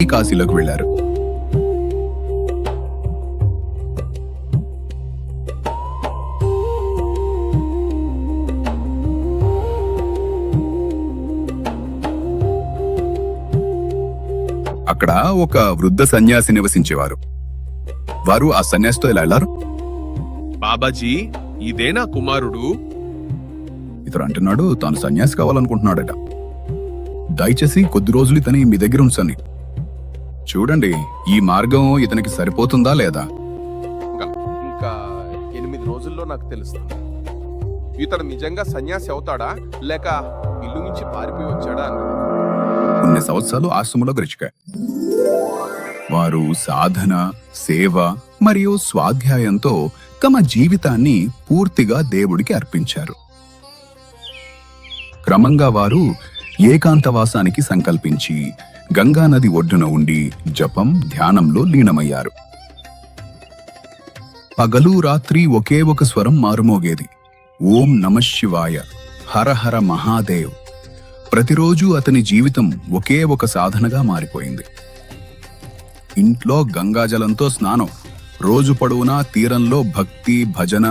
కాశీలోకి వెళ్లారు. అక్కడ ఒక వృద్ధ సన్యాసి నివసించేవారు. వారు ఆ సన్యాసితో ఇలా వెళ్లారు. బాబాజీ, ఇదేనా కుమారుడు? ఇతడు అంటున్నాడు తాను సన్యాసి కావాలనుకుంటున్నాడట. దయచేసి కొద్ది రోజులు ఇతని మీ దగ్గర ఉంచండి. చూడండి, ఈ మార్గం ఇతనికి సరిపోతుందా లేదా. ఇంకా 8 రోజుల్లో నాకు తెలుస్తుంది. ఇతడు నిజంగా సన్యాసి అవుతాడా లేక ఇల్లు నుంచి పారిపోయి వచ్చాడా అన్నది. కొన్ని సంవత్సరాలు ఆశ్రమంలో గడిచాయి. వారు సాధన, సేవ మరియు స్వాధ్యాయంతో తమ జీవితాన్ని పూర్తిగా దేవుడికి అర్పించారు. క్రమంగా వారు ఏకాంతవాసానికి సంకల్పించి గంగానది ఒడ్డున ఉండి జపం, ధ్యానంలో లీనమయ్యారు. పగలు రాత్రి ఒకే ఒక స్వరం మారుమోగేది. ఓం నమఃశివాయ, హర హర మహాదేవ్. ప్రతిరోజు అతని జీవితం ఒకే ఒక సాధనగా మారిపోయింది. ఇంట్లో గంగాజలంతో స్నానం, రోజు పొడవునా తీరంలో భక్తి, భజన,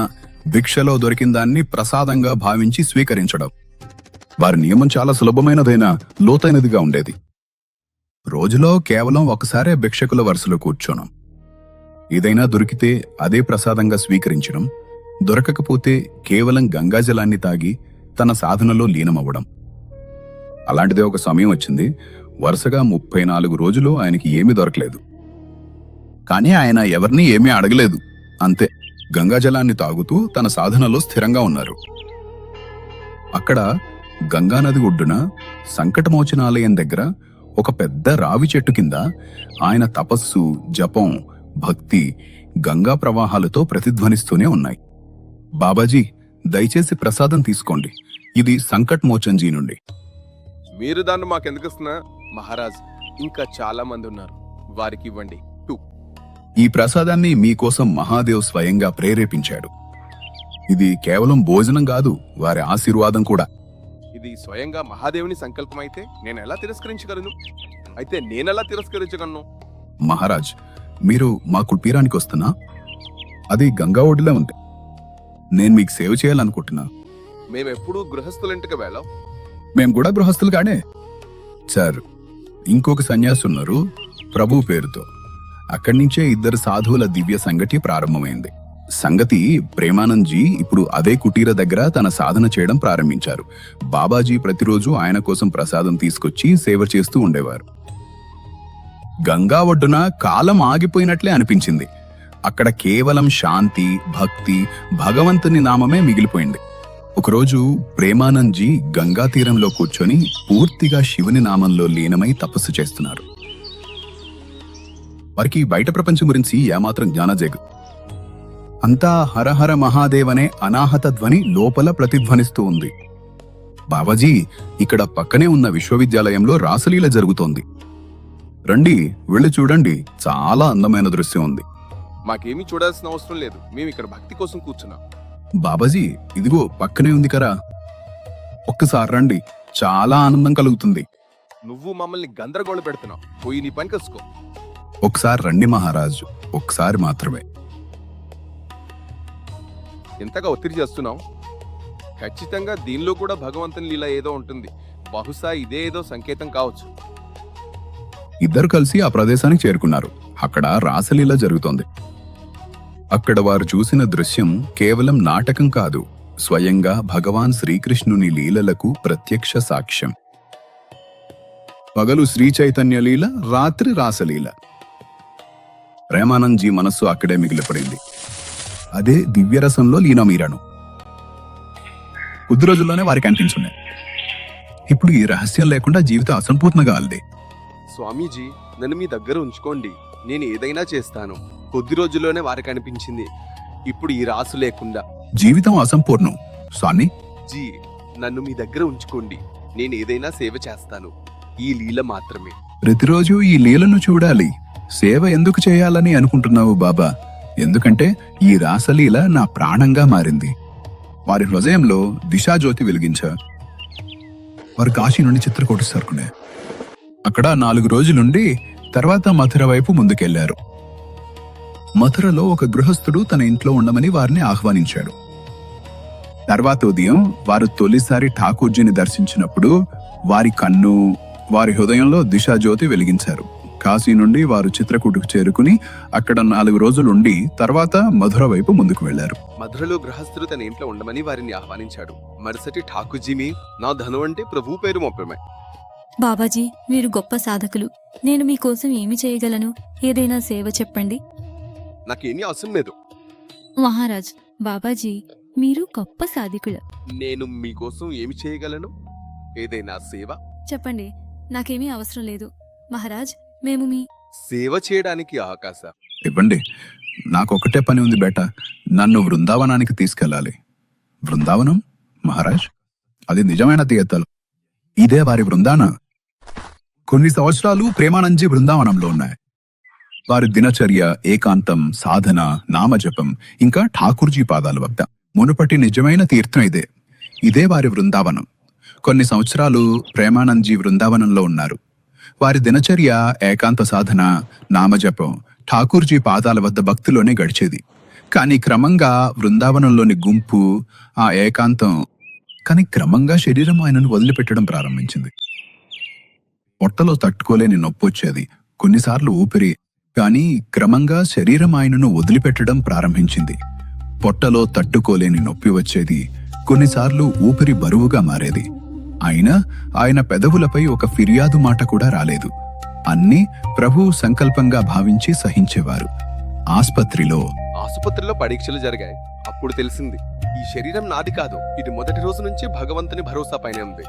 భిక్షలో దొరికిన దాన్ని ప్రసాదంగా భావించి స్వీకరించడం. వారి నియమం చాలా సులభమైనదైనా లోతైనదిగా ఉండేది. రోజులో కేవలం ఒకసారే భిక్షకుల వరుసలో కూర్చోనం. ఏదైనా దొరికితే అదే ప్రసాదంగా స్వీకరించడం, దొరకకపోతే కేవలం గంగాజలాన్ని తాగి తన సాధనలో లీనమవ్వడం. అలాంటిదే ఒక సమయం వచ్చింది. వరుసగా 34 రోజులు ఆయనకి ఏమీ దొరకలేదు. కానీ ఆయన ఎవరినీ ఏమీ అడగలేదు. అంతే, గంగాజలాన్ని తాగుతూ తన సాధనలో స్థిరంగా ఉన్నారు. అక్కడ గంగానది ఒడ్డున సంకటమోచనాలయం దగ్గర ఒక పెద్ద రావి చెట్టు కింద ఆయన తపస్సు, జపం, భక్తి గంగా ప్రవాహాలతో ప్రతిధ్వనిస్తూనే ఉన్నాయి. బాబాజీ, దయచేసి ప్రసాదం తీసుకోండి. ఇది సంకట్ మోచన్జీ నుండి. మీరు దాన్ని మాకెందుకు ఇస్తున్నా మహారాజ్? ఇంకా చాలా మంది ఉన్నారు, వారికి ఇవ్వండి. ఈ ప్రసాదాన్ని మీకోసం మహాదేవ్ స్వయంగా ప్రేరేపించాడు. ఇది కేవలం భోజనం కాదు, వారి ఆశీర్వాదం కూడా. ఇది స్వయంగా మహాదేవుని సంకల్పం అయితే నేను ఎలా తిరస్కరించగలను? అయితే నేనెలా తిరస్కరించగలను? మహారాజ్, మీరు మా కుటీరానికి వస్తున్నా? అది గంగా ఒడ్డులో ఉంది. నేను మీకు సేవ చేయాలనుకుంటున్నా. మేమెప్పుడు గృహస్థులింటికి వెళ్ళాం. మేం కూడా గృహస్థులు కాడే సార్. ఇంకొక సన్యాసి ఉన్నారు ప్రభు పేరుతో. అక్కడి నుంచే 2 సాధువుల దివ్య సంగతి ప్రారంభమైంది. సంగతి ప్రేమానందజీ ఇప్పుడు అదే కుటీర దగ్గర తన సాధన చేయడం ప్రారంభించారు. బాబాజీ ప్రతిరోజు ఆయన కోసం ప్రసాదం తీసుకొచ్చి సేవ చేస్తూ ఉండేవారు. గంగా ఒడ్డున కాలం ఆగిపోయినట్లే అనిపించింది. అక్కడ కేవలం శాంతి, భక్తి, భగవంతుని నామమే మిగిలిపోయింది. ఒకరోజు ప్రేమానందజీ గంగా తీరంలో కూర్చొని పూర్తిగా శివుని నామంలో లీనమై తపస్సు చేస్తున్నారు. వారికి బయట ప్రపంచం గురించి ఏమాత్రం జ్ఞానజేగు. అంతా హరహర మహాదేవ్ అనే అనాహత ధ్వని లోపల ప్రతిధ్వనిస్తూ ఉంది. బాబాజీ, ఇక్కడ పక్కనే ఉన్న విశ్వవిద్యాలయంలో రాసలీల జరుగుతోంది. రండి, వెళ్ళి చూడండి. చాలా అందమైన దృశ్యం ఉంది. మాకేమీ చూడాల్సిన అవసరం లేదు, మేము ఇక్కడ భక్తి కోసం కూర్చున్నాం. బాబాజీ, ఇదిగో పక్కనే ఉంది కదా, ఒక్కసారి రండి. చాలా ఆనందం కలుగుతుంది. నువ్వు మమ్మల్ని గందరగోళ పెడుతున్నావు. పోయి నీ పని కసుకో. ఒకసారి రండి మహారాజు, ఒకసారి మాత్రమే. ఎంతగా ఒత్తిడి చేస్తున్నావు? ఖచ్చితంగా దీనిలో కూడా భగవంతుని లీల ఏదో ఉంటుంది. బహుశా ఇదే ఏదో సంకేతం కావచ్చు. ఇద్దరు కలిసి ఆ ప్రదేశానికి చేరుకున్నారు. అక్కడ రాసలీల జరుగుతోంది. అక్కడ వారు చూసిన దృశ్యం కేవలం నాటకం కాదు, స్వయంగా భగవాన్ శ్రీకృష్ణుని లీలలకు ప్రత్యక్ష సాక్ష్యం. పగలు శ్రీ చైతన్య లీల, రాత్రి రాసలీల. ప్రేమానందజీ మనస్సు అక్కడే మిగిలిపడింది. అదే దివ్యరసంలో లీనమీరాను. కొద్ది రోజుల్లోనే వారికి అనిపించున్నాయి, ఇప్పుడు ఈ రహస్యం లేకుండా జీవితం అసంపూర్ణంగా అల్లదే. స్వామీజీ, నన్ను మీ దగ్గర ఉంచుకోండి. నేను ఏదైనా చేస్తాను. కొద్ది రోజుల్లోనే వారికి అనిపించింది, ఇప్పుడు ఈ రాసు లేకుండా జీవితం అసంపూర్ణం. స్వామి జీ, నన్ను మీ దగ్గర ఉంచుకోండి. నేను ఏదైనా సేవ చేస్తాను. ఈ లీల మాత్రమే. ప్రతిరోజు ఈ లీలను చూడాలి. సేవ ఎందుకు చేయాలని అనుకుంటున్నావు బాబా? ఎందుకంటే ఈ రాసలీల నా ప్రాణంగా మారింది. వారి హృదయంలో దిశాజ్యోతి వెలిగించారు. వారు కాశీ నుండి చిత్రకూట సరుకునే. అక్కడ 4 రోజులుండి తర్వాత మథుర వైపు ముందుకెళ్లారు. మథురలో ఒక గృహస్థుడు తన ఇంట్లో ఉండమని వారిని ఆహ్వానించాడు. తర్వాత ఉదయం వారు తొలిసారి ఠాకూర్జీని దర్శించినప్పుడు వారి హృదయంలో దిశాజ్యోతి వెలిగించారు. కాశీ నుండి వారు చిత్రకూటుకు చేరుకుని అక్కడ 4 రోజులుండి తర్వాత మధుర వైపు ముందుకు వెళ్లారు. మధురలో గృహస్థుడు తన ఇంట్లో ఉండమని వారిని ఆహ్వానించాడు. మరుసటి ఠాకూజీ నా ధను అంటే ప్రభు పేరు మొప్పమే. బాబాజీ, మీరు గొప్ప సాధకులు. నేను మీకోసం ఏమి చేయగలను? ఏదైనా సేవ చెప్పండి. నాకేమీ అవసరం లేదు. మహారాజ్, బాబాజీ మీరు గొప్ప సాధికులు. నేను మీకోసం ఏమి చేయగలను? ఏదైనా సేవ చెప్పండి. నాకేమీ అవసరం లేదు మహారాజ్. మేము మీ సేవ చేయడానికి ఆకాశ. ఇవ్వండి, నాకొకటే పని ఉంది బేట. నన్ను బృందావనానికి తీసుకెళ్ళాలి. బృందావనం మహారాజ్, అది నిజమైన తీయతలు. ఇదే వారి బృందావనం. కొన్ని సంవత్సరాలు ప్రేమానందజీ బృందావనంలో ఉన్నాయి. వారి దినచర్య ఏకాంతం, సాధన, నామజపం, ఇంకా ఠాకూర్జీ పాదాల వద్ద. మునుపటి నిజమైన తీర్థం ఇదే వారి బృందావనం. కొన్ని సంవత్సరాలు ప్రేమానందజీ బృందావనంలో ఉన్నారు. వారి దినచర్య ఏకాంత సాధన, నామజపం, ఠాకూర్జీ పాదాల వద్ద భక్తిలోనే గడిచేది. కానీ క్రమంగా బృందావనంలోని గుంపు, ఆ ఏకాంతం క్రమంగా శరీరం ఆయనను వదిలిపెట్టడం ప్రారంభించింది. పొట్టలో తట్టుకోలేని నొప్పి వచ్చేది, కొన్నిసార్లు ఊపిరి. కానీ క్రమంగా శరీరం ఆయనను వదిలిపెట్టడం ప్రారంభించింది. పొట్టలో తట్టుకోలేని నొప్పి వచ్చేది, కొన్నిసార్లు ఊపిరి బరువుగా మారేది. అయినా ఆయన పెదవులపై ఒక ఫిర్యాదు మాట కూడా రాలేదు. అన్నీ ప్రభువు సంకల్పంగా భావించి సహించేవారు. ఆసుపత్రిలో పరీక్షలు జరిగాయి. అప్పుడు తెలిసింది, ఈ శరీరం నాది కాదు. ఇది మొదటి రోజు నుంచి భగవంతుని భరోసా పైనే ఉంది.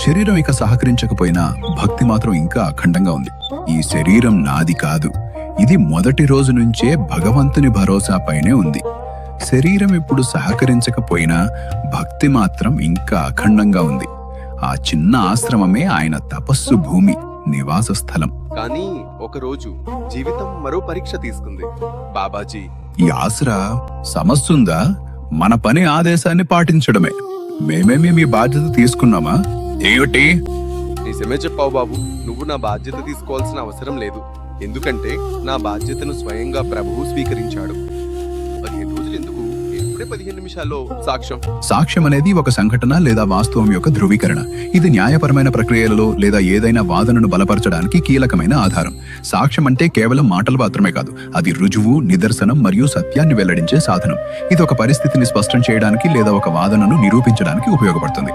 శరీరం ఇక సహకరించకపోయినా భక్తి మాత్రం ఇంకా అఖండంగా ఉంది. ఈ శరీరం నాది కాదు, ఇది మొదటి రోజు నుంచే భగవంతుని భరోసా పైనే ఉంది. శరీరం ఇప్పుడు సహకరించకపోయినా భక్తి మాత్రం ఇంకా అఖండంగా ఉంది. ఆ చిన్న ఆశ్రమమే ఆయన తపస్సు భూమి, నివాస స్థలం. కానీ ఒకరోజు జీవితం మరో పరీక్ష తీసుకుంది. బాబాజీ, ఈ ఆసరా సమస్య ఉందా? మన పని ఆదేశాన్ని పాటించడమే. మేమేమి మీ బాధ్యత తీసుకున్నామా? ఏమిటి? నిజమే చెప్పావు బాబు. నువ్వు నా బాధ్యత తీసుకోవాల్సిన అవసరం లేదు. ఎందుకంటే నా బాధ్యతను స్వయంగా ప్రభువు స్వీకరించాడు. 15 రోజులు ఎందుకు? ఎప్పుడే 15 నిమిషాల్లో సాక్ష్యం. సాక్ష్యం అనేది ఒక సంఘటన లేదా వాస్తవం యొక్క ధృవీకరణ. ఇది న్యాయపరమైన ప్రక్రియలలో లేదా ఏదైనా వాదనను బలపరచడానికి కీలకమైన ఆధారం. సాక్ష్యం అంటే కేవలం మాటలు మాత్రమే కాదు, అది రుజువు, నిదర్శనం మరియు సత్యాన్ని వెల్లడించే సాధనం. ఇది ఒక పరిస్థితిని స్పష్టం చేయడానికి లేదా ఒక వాదనను నిరూపించడానికి ఉపయోగపడుతుంది.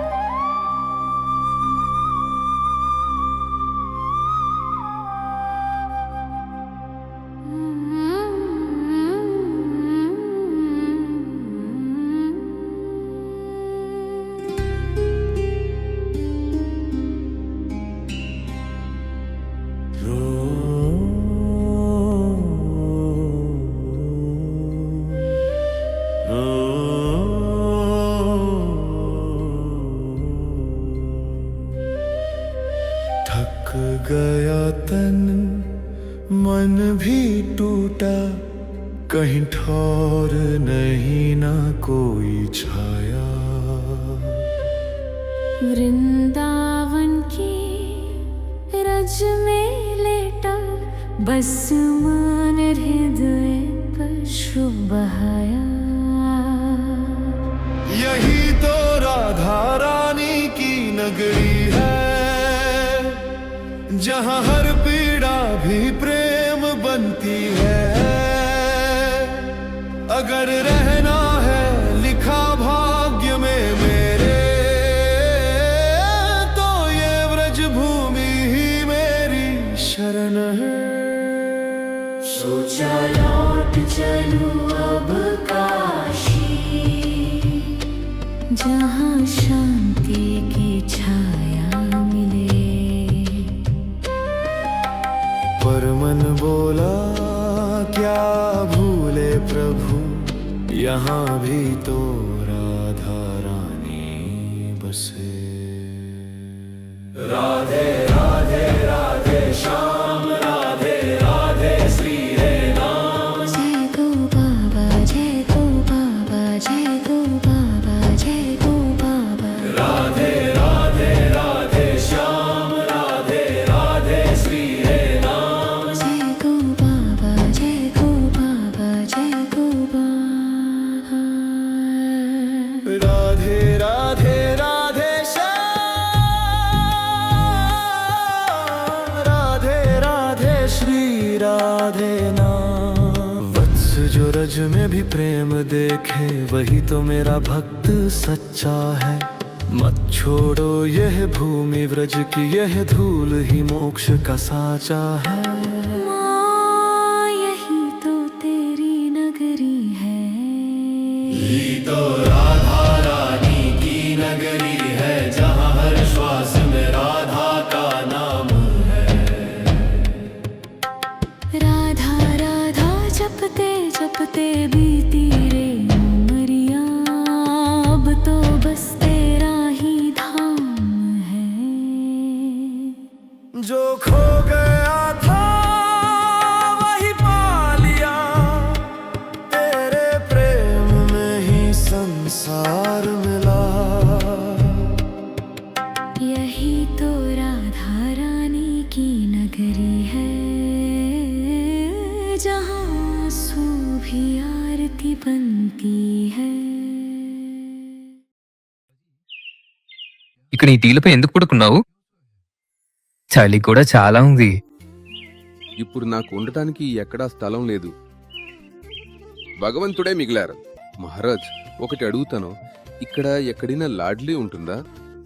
थक गया तन, मन भी टूटा, कहीं ठौर नहीं ना कोई छाया। वृंदावन की रज में लेटा, बस मन हृदय पर शुभ बहाया। यही तो राधा रानी की नगरी है, जहाँ हर पीड़ा भी प्रेम बनती है। अगर रहना है लिखा भाग्य में मेरे, तो ये व्रज भूमि ही मेरी शरण है। सोचा लौट चलूं अब काशी, जहाँ शांति की छाया मिले। पर मन बोला क्या भूले प्रभु, यहाँ भी तो राधा रानी बसे। राधे राधे राधे श्याम, राधे राधे श्री रे राम। जय गो बाबा, जय गो बाबा, जय गो बाबा, जय गो बाबा। राधे राधे राधे श्याम, राधे राधे श्री रे राम। श्री राधे नाम। वत्स जो रज में भी प्रेम देखे, वही तो मेरा भक्त सच्चा है। मत छोड़ो यह भूमि व्रज की, यह धूल ही मोक्ष का साचा है। माँ यही तो तेरी नगरी है। तो राधा रानी की नगरी है, जहाँ हर श्वास में राधा का नाम है। राधा राधा जपते जपते बीती रे उमरिया, अब तो बस तेरा ही धाम है। जो खो गया था वही पा लिया, तेरे प्रेम में ही संसार मिला। यही तो राधा रानी की नगरी है, जहाँ आंसू भी आरती बनती है। ఇక్కడ ఈ టీలపై ఎందుకు పడుకున్నావు? చలి కూడా చాలా ఉంది. ఇప్పుడు నాకు ఉండటానికి ఎక్కడా స్థలం లేదు. భగవంతుడే మిగిలారు. మహారాజ్, ఒకటి అడుగుతాను, ఇక్కడ ఎక్కడైనా లాడ్లీ ఉంటుందా?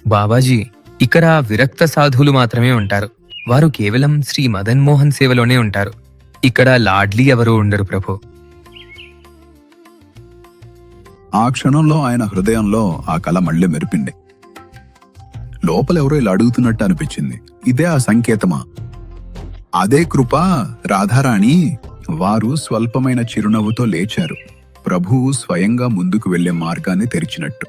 బాబాజీ, ఇక్కడ విరక్త సాధువులు మాత్రమే ఉంటారు. వారు కేవలం శ్రీ మదన్ మోహన్ సేవలోనే ఉంటారు. ఇక్కడ లాడ్లీ ఎవరూ ఉండరు ప్రభు. ఆ క్షణంలో ఆయన హృదయంలో ఆ కల మళ్ళీ మెరిపింది. లోపలెవరో ఇలా అడుగుతున్నట్టు అనిపించింది. ఇదే ఆ సంకేతమా? అదే కృప రాధారాణి. వారు స్వల్పమైన చిరునవ్వుతో లేచారు. ప్రభువు స్వయంగా ముందుకు వెళ్లే మార్గాన్ని తెరిచినట్టు.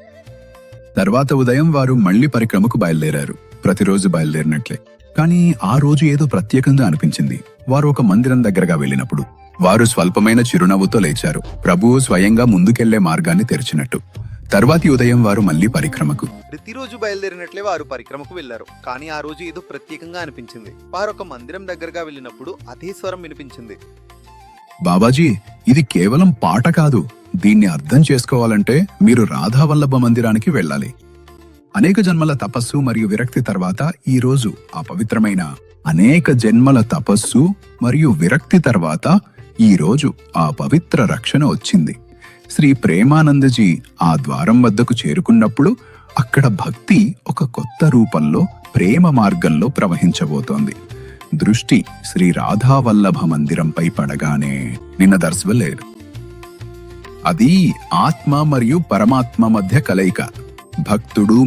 తర్వాత ఉదయం వారు మళ్లీ పరిక్రమకు బయలుదేరారు. ప్రతిరోజు బయలుదేరినట్లే. కానీ ఆ రోజు ఏదో ప్రత్యేకంగా అనిపించింది. వారు ఒక మందిరం దగ్గరగా వెళ్ళినప్పుడు వారు స్వల్పమైన చిరునవ్వుతో లేచారు. ప్రభువు స్వయంగా ముందుకెళ్లే మార్గాన్ని తెరిచినట్టు. తర్వాతి ఉదయం వారు మళ్లీ పరిక్రమకు. ప్రతిరోజు బయలుదేరినట్లే వారు పరిక్రమకు వెళ్లారు. కానీ ఆ రోజు ఏదో ప్రత్యేకంగా అనిపించింది. వారు ఒక మందిరం దగ్గరగా వెళ్ళినప్పుడు అదే స్వరం వినిపించింది. బాబాజీ, ఇది కేవలం పాట కాదు. దీన్ని అర్థం చేసుకోవాలంటే మీరు రాధావల్లభ మందిరానికి వెళ్ళాలి. అనేక జన్మల తపస్సు మరియు విరక్తి తర్వాత ఈ రోజు ఆ పవిత్రమైన అనేక జన్మల తపస్సు మరియు విరక్తి తర్వాత ఈ రోజు ఆ పవిత్ర రక్షణ వచ్చింది. శ్రీ ప్రేమానందజీ ఆ ద్వారం వద్దకు చేరుకున్నప్పుడు అక్కడ భక్తి ఒక కొత్త రూపంలో ప్రేమ మార్గంలో ప్రవహించబోతోంది. దృష్టి శ్రీ రాధావల్లభ మందిరంపై పడగానే నిన్న దర్శవలేరు. అది ఆత్మ మరియు పరమాత్మ మధ్య కలయిక. భక్తుడు